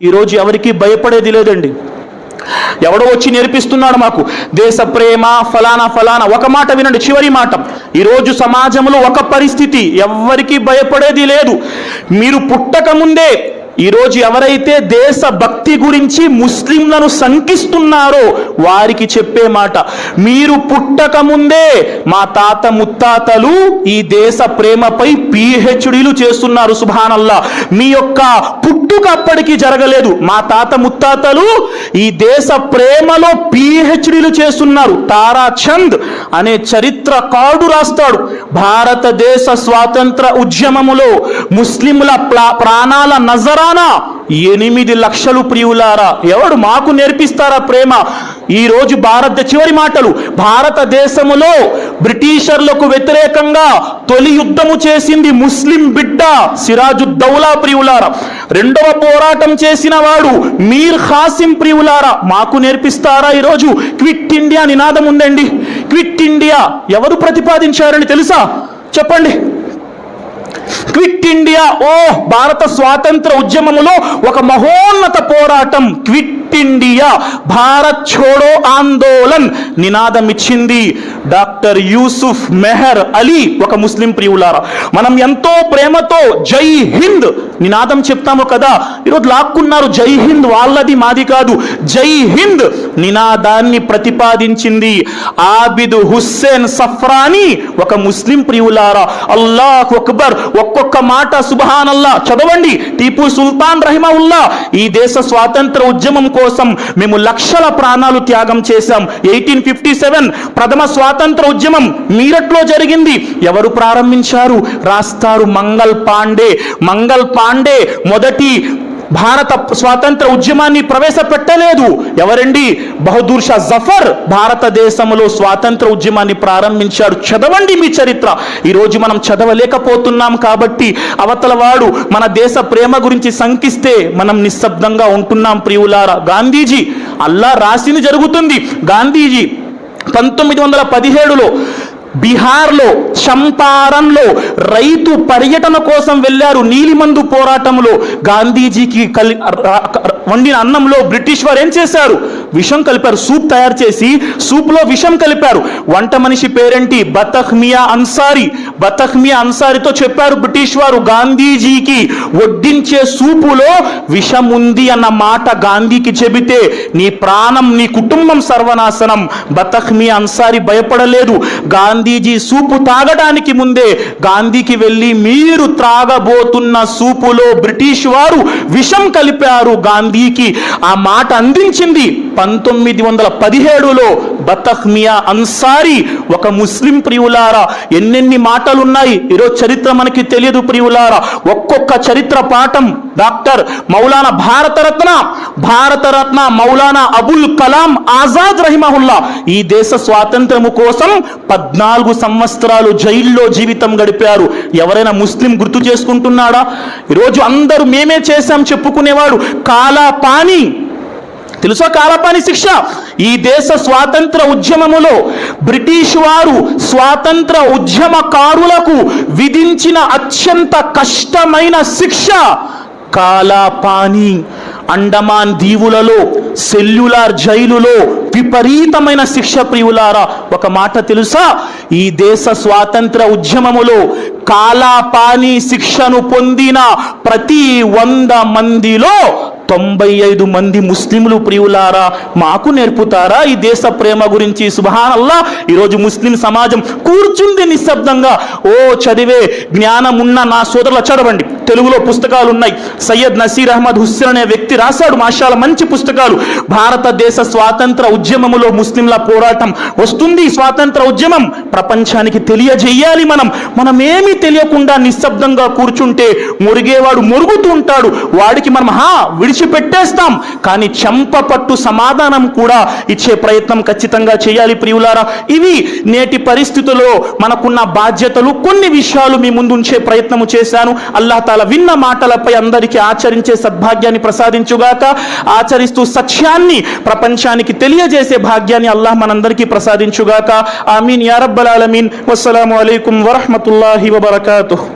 ఈరోజు ఎవరికి భయపడేది లేదండి. ఎవడో వచ్చి నేర్పిస్తున్నాడు మాకు దేశ ప్రేమ ఫలానా ఫలానా. ఒక మాట వినండి, చివరి మాట. ఈరోజు సమాజంలో ఒక పరిస్థితి, ఎవ్వరికి భయపడేది లేదు. మీరు పుట్టక ముందే ఈరోజు ఎవరైతే దేశ భక్తి గురించి ముస్లింలను శంకిస్తున్నారో వారికి చెప్పే మాట, మీరు పుట్టక ముందే మా తాత ముత్తాతలు ఈ దేశ ప్రేమపై పిహెచ్డీలు చేస్తున్నారు. సుబ్హానల్లా, మీ యొక్క పుట్టుక అప్పటికి జరగలేదు, మా తాత ముత్తాతలు ఈ దేశ ప్రేమలో పిహెచ్డీలు చేస్తున్నారు. తారాచంద్ అనే చరిత్రకారుడు రాస్తాడు, భారతదేశ స్వాతంత్ర ఉద్యమములో ముస్లింల ప్రాణాల నజరానా 8 లక్షలు. ప్రియులారా, ఎవడు మాకు నేర్పిస్తారా ప్రేమ? ఈరోజు చివరి మాటలు, భారతదేశములో బ్రిటిషర్లకు వ్యతిరేకంగా తొలి యుద్ధము చేసింది ముస్లిం బిడ్డ సిరాజుద్దౌలా. ప్రియులారా, రెండవ పోరాటం చేసిన వాడు మీర్ ఖాసిం. ప్రియులారా, మాకు నేర్పిస్తారా? ఈరోజు క్విట్ ఇండియా నినాదం ఉందండి. క్విట్ ఇండియా ఎవరు ప్రతిపాదించారని తెలుసా? చెప్పండి. క్విట్ ఇండియా, భారత స్వాతంత్ర ఉద్యమములో ఒక మహోన్నత పోరాటం. క్విట్ ఇండియా, భారత్ ఛోడో ఆందోళన్ నినాదం ఇచ్చింది డాక్టర్ యూసుఫ్ మెహర్ అలీ, ఒక ముస్లిం. ప్రియులారా, మనం ఎంతో ప్రేమతో జై హింద్ నినాదం చెప్తాము కదా, ఈరోజు లాక్కున్నారు. జై హింద్ వాళ్ళది, మాది కాదు. జై హింద్ నినాదాన్ని ప్రతిపాదించింది ఆబిద్ హుస్సేన్ సఫ్రానీ, ఒక ముస్లిం. ప్రియులారా, అల్లాహ్ అక్బర్, ఒక్కొక్క మాట సుబ్హానల్లా చదవండి. టీపు సుల్తాన్ రహిమహుల్లా, ఈ దేశ స్వాతంత్ర ఉద్యమం కోసం మేము లక్షల ప్రాణాలు త్యాగం చేశాం. 1857 ప్రథమ స్వాతంత్ర ఉద్యమం మీరట్లో జరిగింది. ఎవరు ప్రారంభించారు? రాస్తారు మంగల్ పాండే. మంగల్ పాండే మొదటి భారత స్వాతంత్ర ఉద్యమాన్ని ప్రవేశపెట్టలేదు. ఎవరండి? బహదూర్ షా జఫర్ భారతదేశంలో స్వాతంత్ర ఉద్యమాన్ని ప్రారంభించాడు. చదవండి మీ చరిత్ర. ఈరోజు మనం చదవలేకపోతున్నాం కాబట్టి అవతల వాడు మన దేశ ప్రేమ గురించి శంకిస్తే మనం నిశ్శబ్దంగా ఉంటున్నాం. ప్రియులారా, గాంధీజీ అల్లా రాసింది జరుగుతుంది. గాంధీజీ 1917లో బీహార్లో చంపారణ్లో రైతు పర్యటన కోసం వెళ్ళారు. నీలిమందు పోరాటంలో గాంధీజీకి వండిన అన్నంలో బ్రిటిష్ వారు ఏం చేశారు? విషం కలిపారు. సూప్ తయారు చేసి సూప్లో విషం కలిపారు. వంట మనిషి పేరేంటి? బతఖ్ మియా అన్సారీ. బతఖ్ మియా అన్సారీతో చెప్పారు బ్రిటిష్ వారు, గాంధీజీకి వడ్డించే సూపులో విషం ఉంది అన్న మాట గాంధీకి చెబితే నీ ప్రాణం, నీ కుటుంబం సర్వనాశనం. బతఖ్ మియా అన్సారీ భయపడలేదు. గాంధీజీ సూపు తాగడానికి ముందే గాంధీకి వెళ్ళి, మీరు త్రాగబోతున్న సూపులో బ్రిటిష్ వారు విషం కలిపారు గాంధీకి ఆ మాట అందించింది 1917లో బతఖ్ మియా అన్సారీ, ఒక ముస్లిం. ప్రియులారా, ఎన్నెన్ని మాటలున్నాయి ఈరోజు చరిత్ర మనకి తెలియదు. ప్రియులారా, ఒక్కొక్క చరిత్ర పాఠం డాక్టర్ మౌలానా భారతరత్న మౌలానా అబుల్ కలాం ఆజాద్ రహిమహుల్లా ఈ దేశ స్వాతంత్రము కోసం 14 సంవత్సరాలు జైల్లో జీవితం గడిపారు. ఎవరైనా ముస్లిం గుర్తు చేసుకుంటున్నాడా? ఈరోజు అందరూ మేమే చేశాం చెప్పుకునేవాడు. కాలాపాని తెలుసా? కాలాపాని శిక్ష ఈ దేశ స్వాతంత్ర ఉద్యమములో బ్రిటిష్ వారు స్వాతంత్ర ఉద్యమకారులకు విధించిన అత్యంత కష్టమైన శిక్ష కాలాపాని. అండమాన్ దీవులలో సెల్యులార్ జైలులో విపరీతమైన శిక్ష. ప్రియులారా, ఒక మాట తెలుసా? ఈ దేశ స్వాతంత్ర ఉద్యమములో కాలాపాని శిక్షను పొందిన ప్రతి 100 మందిలో 95 మంది ముస్లింలు. ప్రియులారా, మాకు నేర్పుతారా ఈ దేశ ప్రేమ గురించి? సుబ్హానల్లా, ఈరోజు ముస్లిం సమాజం కూర్చుంది నిశ్శబ్దంగా. చదివే జ్ఞానం ఉన్న నా సోదరులు చదవండి. తెలుగులో పుస్తకాలు ఉన్నాయి. సయ్యద్ నసీర్ అహ్మద్ హుస్సేన్ అనే వ్యక్తి రాశాడు మాషాల్లా మంచి పుస్తకాలు. భారతదేశ స్వాతంత్ర ఉద్యమములో ముస్లింల పోరాటం వస్తుంది. స్వాతంత్ర ఉద్యమం ప్రపంచానికి తెలియజేయాలి. మనమేమీ తెలియకుండా నిశ్శబ్దంగా కూర్చుంటే మురిగేవాడు మురుగుతూ ఉంటాడు. వాడికి మనం విడిచిపెట్టేస్తాం. కానీ చెంపపట్టు సమాధానం కూడా ఇచ్చే ప్రయత్నం ఖచ్చితంగా చేయాలి. ప్రియులారా, ఇవి నేటి పరిస్థితుల్లో మనకున్న బాధ్యతలు. కొన్ని విషయాలు మీ ముందు ఉంచే ప్రయత్నము చేశాను. అల్లాహ్ తాలా విన్న మాటలపై అందరికీ ఆచరించే సద్భాగ్యాన్ని ప్రసాదించుగాక. ఆచరిస్తూ సత్యాన్ని ప్రపంచానికి తెలియజేసే భాగ్యాన్ని అల్లాహ్ మనందరికీ ప్రసాదించుగాక. ఆమీన్ యా రబ్బల్ ఆలమీన్. వస్సలాము అలైకుం వరహ్మతుల్లాహి వబరకాతుహు.